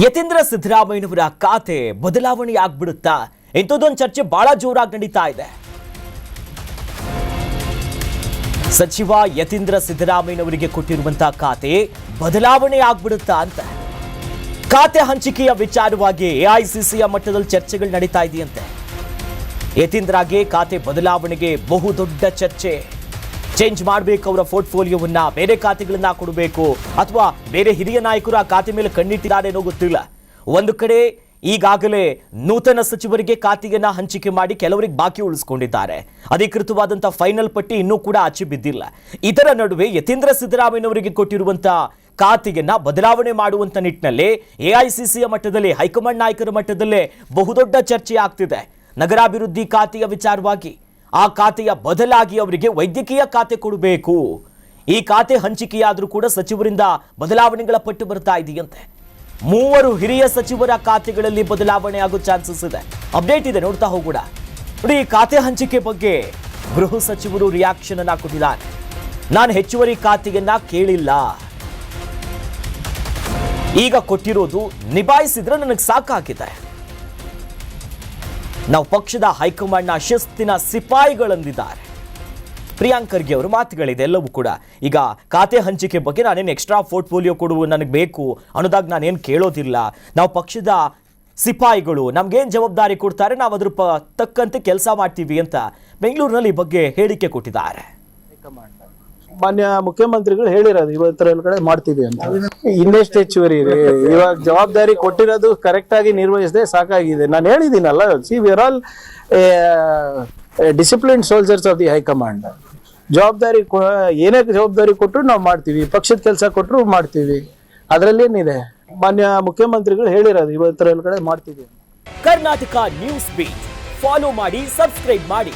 ಯತೀಂದ್ರ ಸಿದ್ದರಾಮಯ್ಯನವರ ಖಾತೆ ಬದಲಾವಣೆ ಆಗ್ಬಿಡುತ್ತಾ? ಇಂಥದ್ದೊಂದು ಚರ್ಚೆ ಬಹಳ ಜೋರಾಗಿ ನಡೀತಾ ಇದೆ. ಸಚಿವ ಯತೀಂದ್ರ ಸಿದ್ದರಾಮಯ್ಯನವರಿಗೆ ಕೊಟ್ಟಿರುವಂತಹ ಖಾತೆ ಬದಲಾವಣೆ ಆಗ್ಬಿಡುತ್ತಾ ಅಂತ ಖಾತೆ ಹಂಚಿಕೆಯ ವಿಚಾರವಾಗಿ ಎಐಸಿಸಿಯ ಮಟ್ಟದಲ್ಲಿ ಚರ್ಚೆಗಳು ನಡೀತಾ ಇದೆಯಂತೆ. ಯತೀಂದ್ರಗೆ ಖಾತೆ ಬದಲಾವಣೆಗೆ ಬಹುದೊಡ್ಡ ಚರ್ಚೆ. ಚೇಂಜ್ ಮಾಡಬೇಕು, ಅವರ ಪೋರ್ಟ್ಫೋಲಿಯೋವನ್ನ ಬೇರೆ ಖಾತೆಗಳನ್ನ ಕೊಡಬೇಕು ಅಥವಾ ಬೇರೆ ಹಿರಿಯ ನಾಯಕರು ಆ ಖಾತೆ ಮೇಲೆ ಕಣ್ಣಿಟ್ಟಿದ್ದಾರೆ ಅನ್ನೋ ಗೊತ್ತಿಲ್ಲ. ಒಂದು ಕಡೆ ಈಗಾಗಲೇ ನೂತನ ಸಚಿವರಿಗೆ ಖಾತೆಯನ್ನ ಹಂಚಿಕೆ ಮಾಡಿ ಕೆಲವರಿಗೆ ಬಾಕಿ ಉಳಿಸಿಕೊಂಡಿದ್ದಾರೆ. ಅಧಿಕೃತವಾದಂತಹ ಫೈನಲ್ ಪಟ್ಟಿ ಇನ್ನೂ ಕೂಡ ಆಚೆ ಬಿದ್ದಿಲ್ಲ. ಇದರ ನಡುವೆ ಯತೀಂದ್ರ ಸಿದ್ದರಾಮಯ್ಯನವರಿಗೆ ಕೊಟ್ಟಿರುವಂತಹ ಖಾತೆಯನ್ನ ಬದಲಾವಣೆ ಮಾಡುವಂತ ನಿಟ್ಟಿನಲ್ಲಿ ಎಐಸಿಸಿಯ ಮಟ್ಟದಲ್ಲಿ ಹೈಕಮಾಂಡ್ ನಾಯಕರ ಮಟ್ಟದಲ್ಲೇ ಬಹುದೊಡ್ಡ ಚರ್ಚೆ ಆಗ್ತಿದೆ. ನಗರಾಭಿವೃದ್ಧಿ ಖಾತೆಯ ವಿಚಾರವಾಗಿ ಆ ಖಾತೆಯ ಬದಲಾಗಿ ಅವರಿಗೆ ವೈದ್ಯಕೀಯ ಖಾತೆ ಕೊಡಬೇಕು. ಈ ಖಾತೆ ಹಂಚಿಕೆಯಾದರೂ ಕೂಡ ಸಚಿವರಿಂದ ಬದಲಾವಣೆಗಳ ಪಟ್ಟು ಬರ್ತಾ ಇದೆಯಂತೆ. 3 ಹಿರಿಯ ಸಚಿವರ ಖಾತೆಗಳಲ್ಲಿ ಬದಲಾವಣೆ ಆಗೋ ಚಾನ್ಸಸ್ ಇದೆ. ಅಪ್ಡೇಟ್ ಇದೆ, ನೋಡ್ತಾ ಹೋಗೋಣ. ನೋಡಿ, ಈ ಖಾತೆ ಹಂಚಿಕೆ ಬಗ್ಗೆ ಗೃಹ ಸಚಿವರು ರಿಯಾಕ್ಷನ್ ಅನ್ನ ಕೊಟ್ಟಿದ್ದಾರೆ. ನಾನು ಹೆಚ್ಚುವರಿ ಖಾತೆಯನ್ನ ಕೇಳಿಲ್ಲ, ಈಗ ಕೊಟ್ಟಿರೋದು ನಿಭಾಯಿಸಿದ್ರೆ ನನಗೆ ಸಾಕಾಗಿದೆ. ನಾವು ಪಕ್ಷದ ಹೈಕಮಾಂಡ್ನ ಶಿಸ್ತಿನ ಸಿಪಾಯಿಗಳಂದಿದ್ದಾರೆ. ಪ್ರಿಯಾಂಕ್ ಖರ್ಗೆ ಅವರ ಮಾತುಗಳಿದೆ ಎಲ್ಲವೂ ಕೂಡ. ಈಗ ಖಾತೆ ಹಂಚಿಕೆ ಬಗ್ಗೆ ನಾನೇನು ಎಕ್ಸ್ಟ್ರಾ ಪೋರ್ಟ್ಫೋಲಿಯೋ ಕೊಡುವ ನನಗೆ ಬೇಕು ಅನ್ನೋದಾಗ ನಾನೇನು ಕೇಳೋದಿಲ್ಲ. ನಾವು ಪಕ್ಷದ ಸಿಪಾಯಿಗಳು, ನಮ್ಗೇನು ಜವಾಬ್ದಾರಿ ಕೊಡ್ತಾರೆ ನಾವು ಅದ್ರ ತಕ್ಕಂತೆ ಕೆಲಸ ಮಾಡ್ತೀವಿ ಅಂತ ಬೆಂಗಳೂರಿನಲ್ಲಿ ಈ ಬಗ್ಗೆ ಹೇಳಿಕೆ ಕೊಟ್ಟಿದ್ದಾರೆ. ಮಾನ್ಯ ಮುಖ್ಯಮಂತ್ರಿಗಳು ಹೇಳಿರೋದು ಇವತ್ತರ ಕಡೆ ಮಾಡ್ತೀವಿ ಅಂತ. ಇನ್ನೆಷ್ಟು ಹೆಚ್ಚುವರಿ ಇದೆ? ಇವಾಗ ಜವಾಬ್ದಾರಿ ಕೊಟ್ಟಿರೋದು ಕರೆಕ್ಟ್ ಆಗಿ ನಿರ್ವಹಿಸದೆ ಸಾಕಾಗಿದೆ. ನಾನು ಹೇಳಿದ್ದೀನಲ್ಲ, see we are all discipline soldiers of the high command. ಜವಾಬ್ದಾರಿ ಏನೇ ಜವಾಬ್ದಾರಿ ಕೊಟ್ಟರು ನಾವು ಮಾಡ್ತೀವಿ, ಪಕ್ಷದ ಕೆಲಸ ಕೊಟ್ಟರು ಮಾಡ್ತೀವಿ, ಅದರಲ್ಲೇನಿದೆ? ಮಾನ್ಯ ಮುಖ್ಯಮಂತ್ರಿಗಳು ಹೇಳಿರೋದು ಇವತ್ತರ ಕಡೆ ಮಾಡ್ತೀವಿ. ಕರ್ನಾಟಕ ನ್ಯೂಸ್ ಬೀಟ್ ಫಾಲೋ ಮಾಡಿ, ಸಬ್ಸ್ಕ್ರೈಬ್ ಮಾಡಿ.